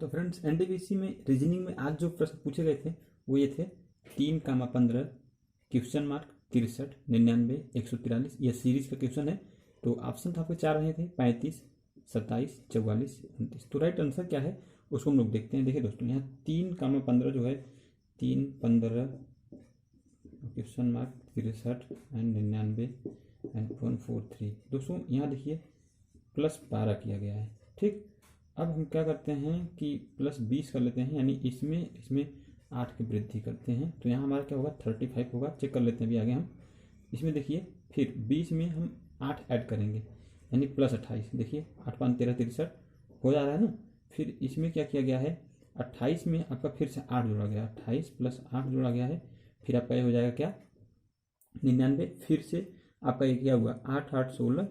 तो friends NTPC में reasoning में आज जो प्रश्न पूछे गए थे वो ये थे 3,15 क्वेश्चन मार्क 63 99 143 यह सीरीज का क्वेश्चन है। तो ऑप्शन तो आपके चार रहे थे 35 27 44 29। तो राइट आंसर क्या है उसको हम लोग देखते हैं। देखिए दोस्तों यहाँ 3,15 जो है 3,15 क्वेश्चन मार्क 63 एंड 99 एंड 143। दोस्तों यहाँ देखिए +12 किया गया है। ठीक, अब हम क्या करते हैं कि +20 कर लेते हैं, यानी इसमें इसमें 8 की वृद्धि करते हैं। तो यहाँ हमारा क्या होगा 35 होगा। चेक कर लेते हैं अभी आगे हम। इसमें देखिए फिर 20 में हम 8 ऐड करेंगे यानी +28। देखिए 8 5 13 63 हो जा रहा है ना। फिर इसमें क्या किया गया है 28 में आपका फिर से 8 जोड़ा गया, 28 + 8 जोड़ा गया है। फिर आपका ये हो जाएगा क्या 99। फिर से आपका ये क्या हुआ 8 8 16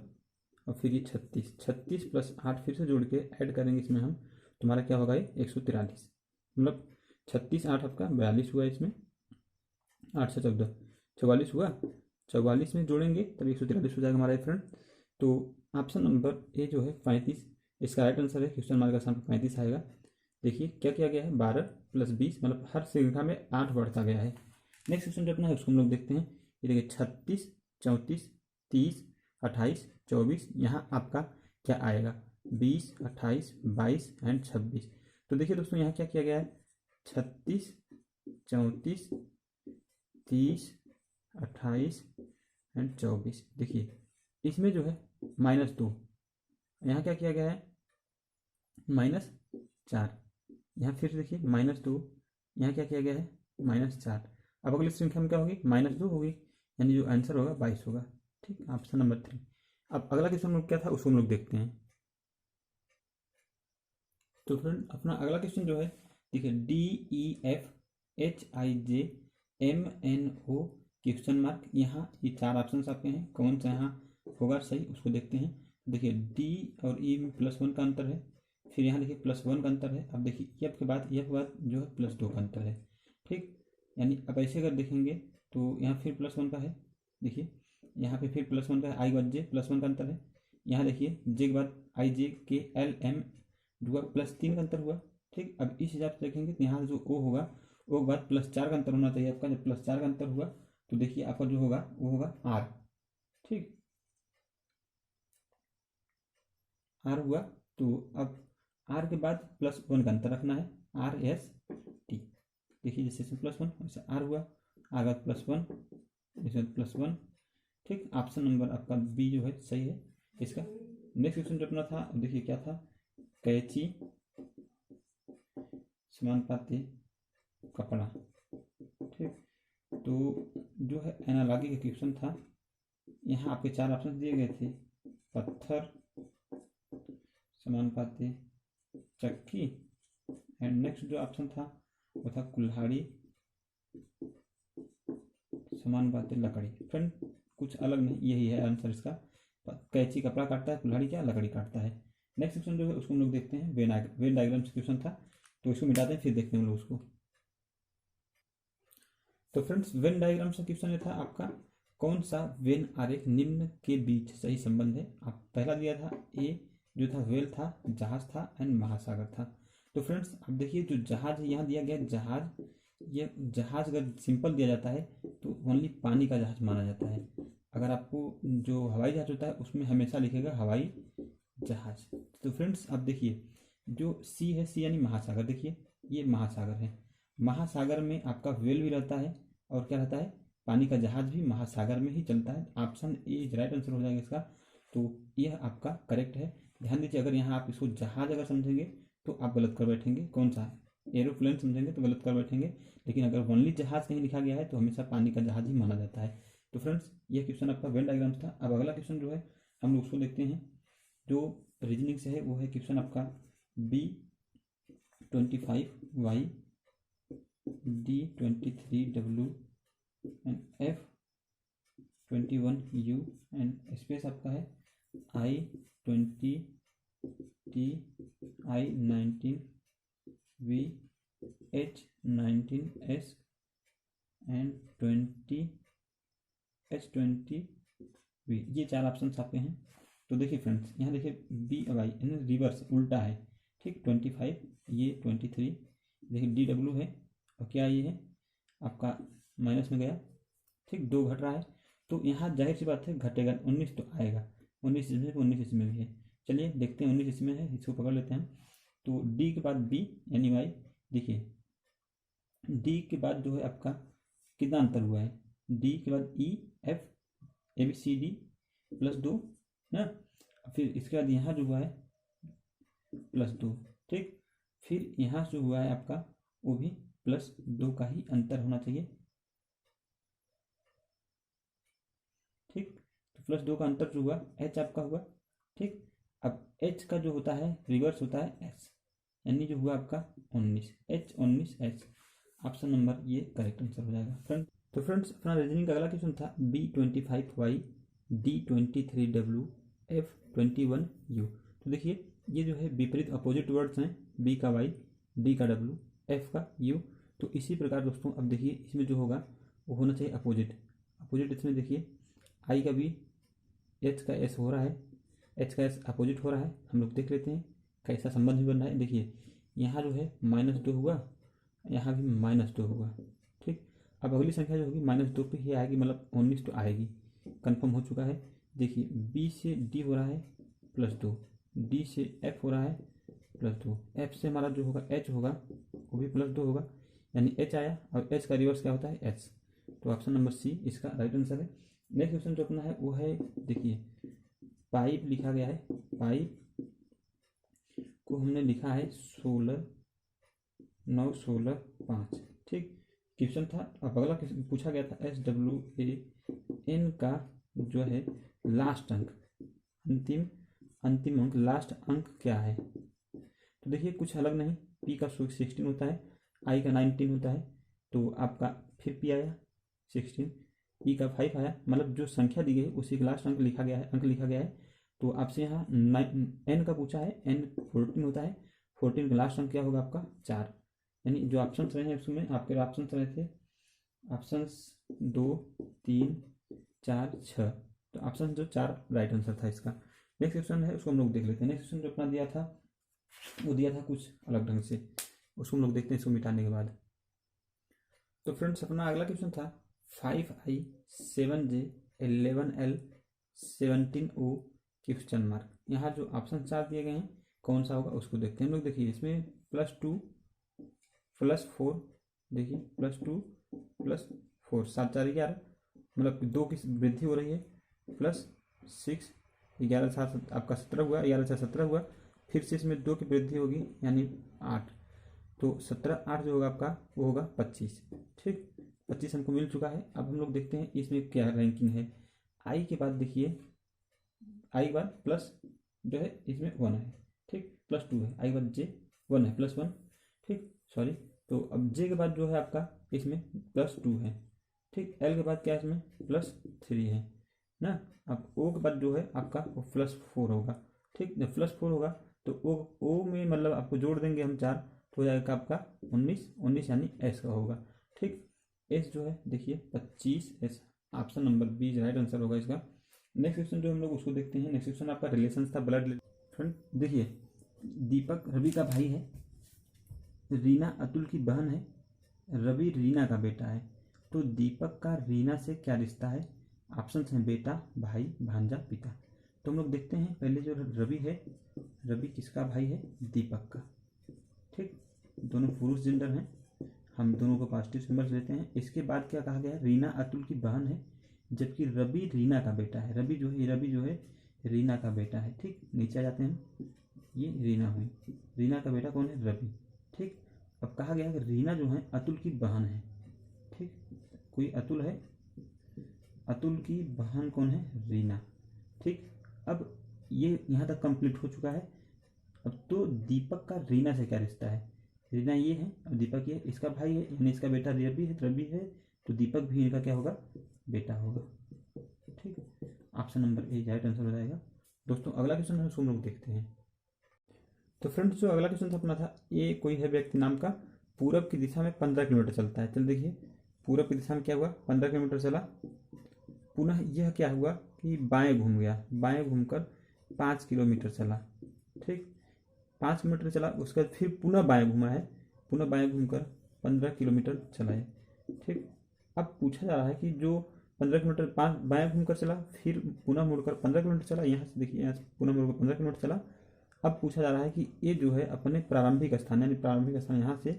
और फिर ये 36 36 + 8 फिर से जोड़ के ऐड करेंगे इसमें हम। तुम्हारा क्या होगा ये 143, मतलब 36 8 आपका 42 हुआ। इसमें 8 से 14 44 हुआ। 44 में जोड़ेंगे तब 143 हो जाएगा हमारा फ्रेंड। तो ऑप्शन नंबर ए जो है 35 इसका राइट आंसर है। क्वेश्चन मार्क का सामने 35 आएगा। देखिए क्या किया गया है 12 + 20 मतलब हर श्रृंखला में 8 बढ़ता गया है। नेक्स्ट क्वेश्चन जो अपना है उसको हम लोग देखते हैं। ये देखिए 36 34 30 28 24 यहाँ आपका क्या आएगा 20 28 22 एंड 26। तो देखिए दोस्तों यहाँ क्या किया गया है 36 34 30 28 एंड 24। देखिए इसमें जो है -2, यहाँ क्या किया गया है -4। यहाँ फिर देखिए -2, यहाँ क्या किया गया है -4। अब अगली श्रृंखला में क्या होगी -2 होगी, यानी जो आंसर होगा 22 होगा। ठीक, ऑप्शन नंबर 3। अब अगला क्वेश्चन हम लोग क्या था उसको हम लोग देखते हैं। तो फ्रेंड अपना अगला क्वेश्चन जो है देखिए DEFHIJMNO क्वेश्चन मार्क। यहाँ ये 4 ऑप्शन आपके हैं, कौन सा यहाँ होगा सही उसको देखते हैं। देखिए डी और ई में +1 का अंतर है। फिर यहाँ देखिए +1 का अंतर है। अब देखिए एफ के बाद जो है +2 का अंतर है। ठीक, यानी अब ऐसे अगर देखेंगे तो यहाँ फिर +1 का है। देखिए यहाँ पे फिर +1 का है, आई बाद जे +1 का अंतर है। यहाँ देखिए जे के बाद IJKLM हुआ +3 का अंतर हुआ। ठीक, अब इस हिसाब से देखेंगे तो यहाँ जो ओ होगा ओ के बाद +4 का अंतर होना चाहिए आपका। जब +4 का अंतर हुआ तो देखिए आपका जो होगा वो होगा आर। ठीक, आर हुआ। तो अब आर के बाद +1 का अंतर रखना है RST। देखिए जैसे इसमें +1 वैसे आर हुआ, आर बाद +1 इसमें +1। ठीक, ऑप्शन नंबर आपका बी जो है सही है इसका। नेक्स्ट क्वेश्चन जो अपना था देखिए क्या था कैची समानुपाती कपड़ा। ठीक, तो जो है एनालॉजी का क्वेश्चन था। यहाँ आपके 4 ऑप्शन दिए गए थे पत्थर समानुपाती चक्की एंड नेक्स्ट जो ऑप्शन था वो था कुल्हाड़ी समानुपाती लकड़ी। फ्रेंड कुछ अलग नहीं, यही है आंसर इसका। कैंची कपड़ा काटता है, कुल्हाड़ी क्या लकड़ी काटता है। नेक्स्ट क्वेश्चन जो है उसको हम लोग देखते हैं। वेन डायग्राम से क्वेश्चन था तो इसको मिटाते हैं फिर देखते हैं हम लोग उसको। तो फ्रेंड्स वेन डायग्राम से क्वेश्चन ये था आपका कौन सा वेन आरेख निम्न के बीच सही संबंध है। आप पहला दिया था ए जो था वेल था, जहाज था एंड महासागर था। तो फ्रेंड्स अब देखिए जो जहाज यहाँ दिया गया जहाज, ये जहाज अगर सिंपल दिया जाता है तो ओनली पानी का जहाज माना जाता है। अगर आपको जो हवाई जहाज होता है उसमें हमेशा लिखेगा हवाई जहाज। तो फ्रेंड्स अब देखिए जो सी है सी यानी महासागर। देखिए ये महासागर है, महासागर में आपका वेल भी रहता है और क्या रहता है पानी का जहाज भी महासागर में ही चलता है। ऑप्शन ए राइट आंसर हो जाएगा इसका। तो यह आपका करेक्ट है। ध्यान दीजिए अगर यहाँ आप इसको जहाज अगर समझेंगे तो आप गलत कर बैठेंगे, कौन सा है एरोप्लेन समझेंगे तो गलत कर बैठेंगे। लेकिन अगर ओनली जहाज कहीं लिखा गया है तो हमेशा पानी का जहाज ही माना जाता है। तो फ्रेंड्स ये क्वेश्चन आपका वेन डायग्राम था। अब अगला क्वेश्चन जो है हम लोग उसको देखते हैं जो रीजनिंग से है। वो है क्वेश्चन आपका B25Y D23W and F21U and space आपका है I20T I19V H19S and 20H20V। ये 4 ऑप्शन आपके हैं। तो देखिए फ्रेंड्स यहाँ देखिए बी वाई यानी रिवर्स उल्टा है। ठीक 25, ये 23, देखिए DW है और क्या ये है आपका माइनस में गया, ठीक 2 घट रहा है, तो यहाँ जाहिर सी बात है घटेगा 19 तो आएगा, 19 इसमें 19 इसमें भी है। चलिए देखते हैं 19 इसमें है, इसको पकड़ लेते हैं हम। तो D के बाद B यानी Y, देखिए D के बाद जो है आपका कितना अंतर हुआ है, D के बाद E F ABCD +2 ना, फिर इसके बाद यहाँ जो हुआ है +2, ठीक, फिर यहाँ जो हुआ है आपका वो भी +2 का ही अंतर होना चाहिए, ठीक, तो +2 का अंतर जो हुआ H आपका हुआ, ठीक। अब H का जो होता है रिवर्स होता है S, यानी जो हुआ आपका 19, H 19 H, ऑप्शन नंबर ये करेक्ट आंसर हो जाएगा फ्रेंड। तो फ्रेंड्स अपना रीजनिंग का अगला क्वेश्चन था B25Y D23W F21U। तो देखिए ये जो है विपरीत अपोजिट वर्ड्स हैं, B का Y, D का W, F का U। तो इसी प्रकार दोस्तों अब देखिए इसमें जो होगा वो होना चाहिए अपोजिट, अपोजिट इसमें देखिए I का B H का S हो रहा है, H का S अपोजिट हो रहा है, हम लोग देख लेते हैं कैसा संबंध भी बन रहा है। देखिए यहाँ जो है -2 हुआ, यहाँ भी -2 होगा, ठीक। अब अगली संख्या जो होगी -2 पे ही आएगी, मतलब 19 तो आएगी, कंफर्म हो चुका है। देखिए B से D हो रहा है +2, D से F हो रहा है +2, F से हमारा जो होगा H होगा वो भी +2 होगा, यानी H आया, और H का रिवर्स क्या होता है H, तो ऑप्शन नंबर C इसका राइट आंसर है। नेक्स्ट क्वेश्चन जो अपना है वो है, देखिए पाइप लिखा गया है, पाइप को हमने लिखा है 16 9 16 5, ठीक क्वेश्चन था। अब अगला पूछा गया था SWAN का जो है लास्ट अंक, अंतिम अंक, लास्ट अंक क्या है। तो देखिए कुछ अलग नहीं, P का 16 होता है, I का 19 होता है, तो आपका फिर P आया 16, E का 5 आया, मतलब जो संख्या दी गई उसी का लास्ट अंक लिखा गया है, अंक लिखा गया है। तो आपसे यहाँ N का पूछा है, N 14 होता है, 14 का लास्ट अंक क्या होगा आपका 4, यानी जो ऑप्शन रहे हैं उसमें आपके ऑप्शन रहे थे ऑप्शन 2 3 4 6, तो ऑप्शन जो 4 राइट आंसर था इसका। नेक्स्ट क्वेश्चन है उसको हम लोग देख लेते हैं। नेक्स्ट क्वेश्चन जो अपना दिया था वो दिया था कुछ अलग ढंग से, उसको हम लोग देखते हैं इसको मिटाने के बाद। तो फ्रेंड्स अपना अगला क्वेश्चन था 5I 7J 11L 17O question mark. यहाँ जो ऑप्शन 4 दिए गए हैं कौन सा होगा उसको देखते हैं हम लोग। देखिए इसमें +2 +4, देखिए +2 +4 7 4 11, मतलब 2 की वृद्धि हो रही है, +6 11 7 आपका 17 हुआ, 11 से 17 हुआ, फिर से इसमें 2 की वृद्धि होगी यानी 8, तो 17 8 जो होगा आपका वो होगा 25, ठीक 25 हमको मिल चुका है। अब हम लोग देखते हैं इसमें क्या रैंकिंग है। आई के बाद देखिए आई के बाद प्लस जो है इसमें 1 है, ठीक +2 है, आई के बाद J 1 है +1, ठीक सॉरी, तो अब J के बाद जो है आपका इसमें +2 है, ठीक L के बाद क्या है इसमें +3 है ना। अब O के बाद जो है आपका वो +4 होगा, ठीक जब +4 होगा तो O में मतलब आपको जोड़ देंगे हम 4, तो हो जाएगा आपका 19 यानी S का होगा, ठीक S जो है देखिए 25 S, option number B right answer होगा इसका। नेक्स्ट क्वेश्चन जो हम लोग उसको देखते हैं। नेक्स्ट क्वेश्चन आपका रिलेशन था ब्लड फ्रेंड। देखिए दीपक रवि का भाई है, रीना अतुल की बहन है, रवि रीना का बेटा है, तो दीपक का रीना से क्या रिश्ता है। ऑप्शन हैं बेटा, भाई, भांजा, पिता। तो हम लोग देखते हैं पहले जो रवि है, रवि किसका भाई है, दीपक का, ठीक दोनों पुरुष जेंडर हैं, हम दोनों को पॉजिटिव सिंबल्स लेते हैं। इसके बाद क्या कहा गया है, रीना अतुल की बहन है, जबकि रवि रीना का बेटा है, रवि जो है रीना का बेटा है, ठीक नीचे आ जाते हैं, ये रीना हुई, रीना का बेटा कौन है, रवि, ठीक। अब कहा गया कि रीना जो है अतुल की बहन है, ठीक कोई अतुल है, अतुल की बहन कौन है, रीना, ठीक। अब ये यहाँ तक कंप्लीट हो चुका है। अब तो दीपक का रीना से क्या रिश्ता है, रीना ये है और दीपक ये इसका भाई है, यानी इसका बेटा रवि है, तो दीपक भी इनका क्या होगा, बेटा होगा, ठीक option number A right answer हो जाएगा। दोस्तों अगला क्वेश्चन है उसको हम लोग देखते हैं। तो फ्रेंड्स जो अगला क्वेश्चन था अपना था, ये कोई है व्यक्ति नाम का, पूरब की दिशा में 15 किलोमीटर चलता है। चल देखिए पूरब की दिशा में क्या हुआ, 15 किलोमीटर चला, पुनः यह क्या हुआ कि बाएं घूम गया, बाएं घूमकर 5 किलोमीटर चला, ठीक 5 किलोमीटर चला, उसके बाद फिर पुनः बाएं घुमा है, पुनः बाएं घूमकर 15 किलोमीटर चला है। ठीक, अब पूछा जा रहा है कि जो 15 किलोमीटर बाएं घूमकर चला, फिर पुनः मुड़कर 15 किलोमीटर चला, यहाँ से देखिए, यहाँ से पुनः मुड़कर 15 किलोमीटर चला। अब पूछा जा रहा है कि ये जो है अपने प्रारंभिक स्थान, यानी प्रारंभिक स्थान यहाँ से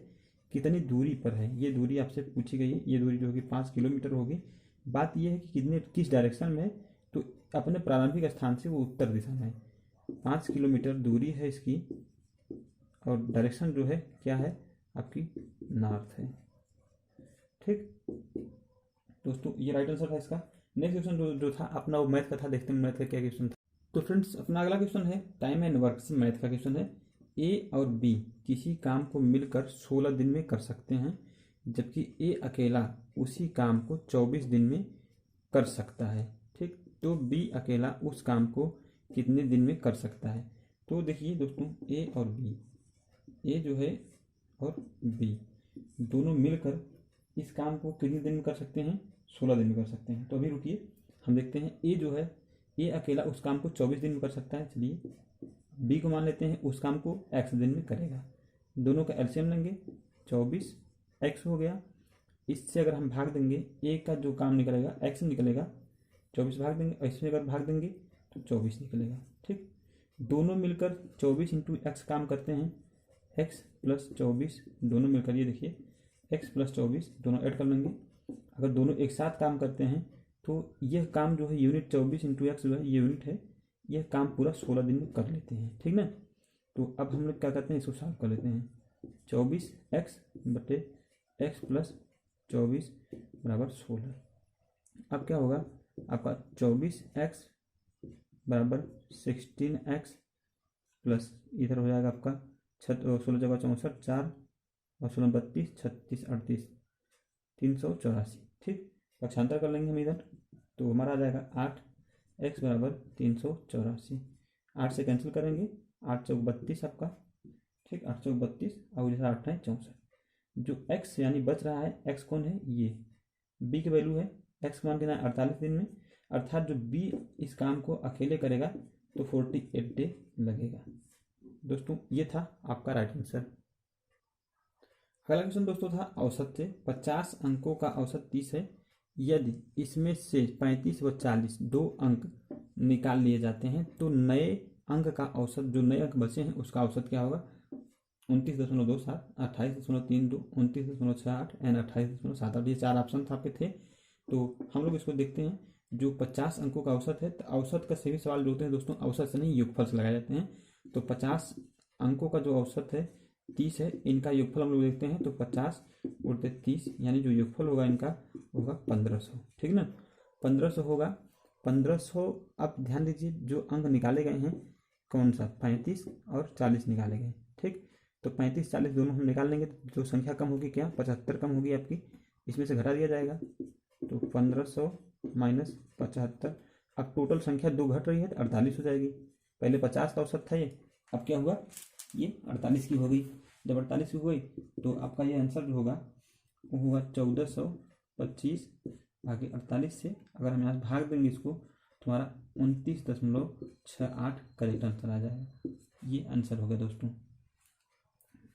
कितनी दूरी पर है, ये दूरी आपसे पूछी गई है। ये दूरी जो होगी 5 किलोमीटर होगी। बात यह है कि किस डायरेक्शन में है, तो अपने प्रारंभिक स्थान से वो उत्तर दिशा में है। 5 किलोमीटर दूरी है इसकी, और डायरेक्शन जो है क्या है आपकी, नॉर्थ है। ठीक दोस्तों, ये राइट आंसर था इसका। नेक्स्ट क्वेश्चन जो था अपना वो मैथ का था, देखते हैं मैथ का क्या क्वेश्चन था। तो फ्रेंड्स, अपना अगला क्वेश्चन है टाइम एंड वर्क से मैथ का क्वेश्चन है। ए और बी किसी काम को मिलकर 16 दिन में कर सकते हैं, जबकि ए अकेला उसी काम को 24 दिन में कर सकता है। ठीक, तो बी अकेला उस काम को कितने दिन में कर सकता है। तो देखिए दोस्तों, ए और बी, ए जो है और बी दोनों मिलकर इस काम को कितने दिन में कर सकते हैं, 16 दिन में कर सकते हैं। तो अभी रुकिए, हम देखते हैं। ए जो है, ए अकेला उस काम को 24 दिन में कर सकता है। चलिए बी को मान लेते हैं, उस काम को x दिन में करेगा। दोनों का एलसीएम लेंगे, 24 x हो गया। इससे अगर हम भाग देंगे, ए का जो काम निकलेगा x निकलेगा, 24 भाग देंगे, और इसमें अगर भाग देंगे तो 24 निकलेगा। ठीक, दोनों मिलकर 24 इंटू एक्स काम करते हैं, x प्लस 24 दोनों मिलकर, ये देखिए x प्लस 24 दोनों ऐड कर लेंगे। अगर दोनों एक साथ काम करते हैं तो यह काम जो है यूनिट 24 इंटू एक्स जो है ये यूनिट है, यह काम पूरा 16 दिन में कर लेते हैं। ठीक ना, तो अब हम लोग क्या करते हैं, इसको सॉल्व कर लेते हैं। 24 एक्स बटे एक्स प्लस 24 बराबर 16। अब क्या होगा आपका, 24 एक्स बराबर 16 एक्स प्लस इधर हो जाएगा आपका 16 जगह 64, 4 और 16 32, 36 38, 384। ठीक, पक्षांतर कर लेंगे हम इधर, तो हमारा आ जाएगा 8 एक्स बराबर 384। 8 से कैंसिल करेंगे, 8 चौक 32 आपका। ठीक, 8 चौक 32 और इधर 8 है 64। जो एक्स यानी बच रहा है, एक्स कौन है, ये बी की वैल्यू है। एक्स मान के ना 48 दिन में, अर्थात जो बी इस काम को अकेले करेगा तो 48 डे लगेगा। दोस्तों, ये था आपका राइट आंसर। अगला क्वेश्चन दोस्तों था औसत से। 50 अंकों का औसत 30 है। यदि इसमें से 35 व 40 दो अंक निकाल लिए जाते हैं तो नए अंक का औसत, जो नए अंक बचे हैं उसका औसत क्या होगा, 29.27, 28.32, 29.68 एंड 28.78। ये 4 ऑप्शन आपके थे। तो हम लोग इसको देखते हैं। जो 50 अंकों का औसत है, तो औसत का सभी सवाल जो होते हैं दोस्तों औसत से नहीं योगफल से लगाए जाते हैं। तो 50 अंकों का जो औसत है 30 है, इनका योगफल हम लोग देखते हैं। तो 50 उल्टे 30 यानी जो योगफल होगा इनका होगा 1500। ठीक ना, 1500 होगा। 1500, अब ध्यान दीजिए जो अंक निकाले गए हैं कौन सा, 35 और 40 निकाले गए। ठीक, तो 35 40 दोनों हम निकाल लेंगे तो जो संख्या कम होगी क्या, 75 कम होगी आपकी, इसमें से घटा दिया जाएगा। तो 1500 माइनस 75। अब टोटल संख्या 2 घट रही है तो 48 हो जाएगी। पहले 50 का औसत था ये, अब क्या हुआ, ये 48 की हो गई। जब 48 की हो गई तो आपका ये आंसर जो होगा वो होगा 1425 भागे 48 से। अगर हम यहाँ भाग देंगे इसको तो हमारा 29.68 करेक्ट आंसर आ जाएगा। ये आंसर हो गया दोस्तों।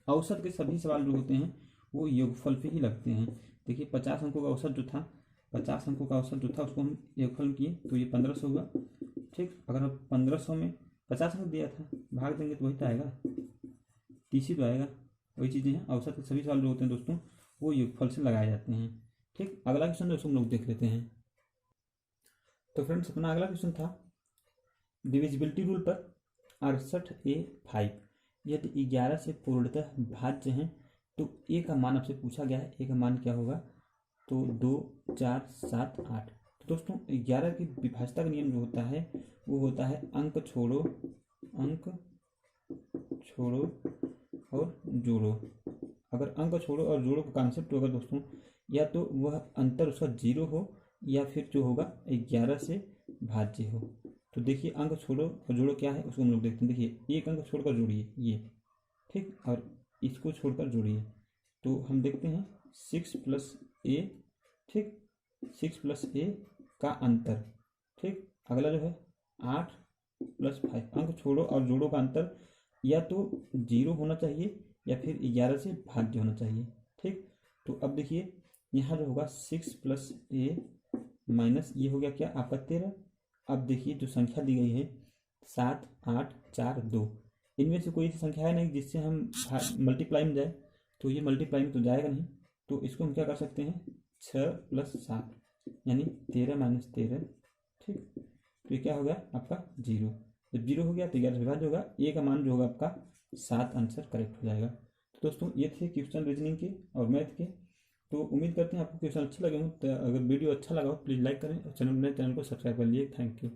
औसत के सभी सवाल जो होते हैं वो योगफल पे ही लगते हैं। देखिए 50 अंकों का औसत जो था, 50 अंकों का औसत जो था उसको हम योगफल किए तो ये 1500 हुआ। ठीक, अगर हम 1500 में 50 अंक दिया था, भाग देंगे तो वही तो आएगा, 30 ही तो आएगा। वही चीज़ें हैं, औसत के सभी सवाल जो होते हैं दोस्तों वो योगफल से लगाए जाते हैं। ठीक, अगला क्वेश्चन दोस्तों हम लोग देख लेते हैं। तो फ्रेंड्स, अपना अगला क्वेश्चन था डिविजिबिलिटी रूल पर 68A5 यदि 11 से पूर्णतः भाज्य हैं तो ए का मान आपसे पूछा गया है। ए का मान क्या होगा, तो 2 4 7 8। तो दोस्तों 11 की विभाज्यता का नियम जो होता है वो होता है अंक छोड़ो और जोड़ो। अगर अंक छोड़ो और जोड़ो का कॉन्सेप्ट होगा दोस्तों, या तो वह अंतर उसका 0 हो या फिर जो होगा 11 से भाज्य हो। तो देखिए अंक छोड़ो और जोड़ो क्या है उसको हम लोग देखते हैं। देखिए एक अंक छोड़कर जोड़िए ये, ठीक, और इसको छोड़कर जोड़िए। तो हम देखते हैं 6 प्लस ए, ठीक, 6 प्लस ए का अंतर। ठीक, अगला जो है 8 प्लस 5, अंक छोड़ो और जोड़ो का अंतर या तो 0 होना चाहिए या फिर 11 से भाज्य होना चाहिए। ठीक, तो अब देखिए यहाँ जो होगा 6 प्लस ए माइनस ये हो गया क्या आपका 13। अब देखिए जो संख्या दी गई है 7 8 4 2, इनमें से कोई ऐसी संख्या है नहीं जिससे हम मल्टीप्लाई में जाए, तो ये मल्टीप्लाई में तो जाएगा नहीं। तो इसको हम क्या कर सकते हैं 6 प्लस 7 यानी 13 माइनस 13। ठीक, तो ये क्या हो गया आपका 0। जब 0 हो गया तो 11 से विभाज्य होगा, ए का मान जो होगा आपका 7 आंसर करेक्ट हो जाएगा। तो दोस्तों ये थे क्वेश्चन रीजनिंग के और मैथ के। तो उम्मीद करते हैं आपको क्वेश्चन अच्छे लगे हों। तो अगर वीडियो अच्छा लगा हो प्लीज़ लाइक करें और चैनल को सब्सक्राइब कर लिए। Thank you.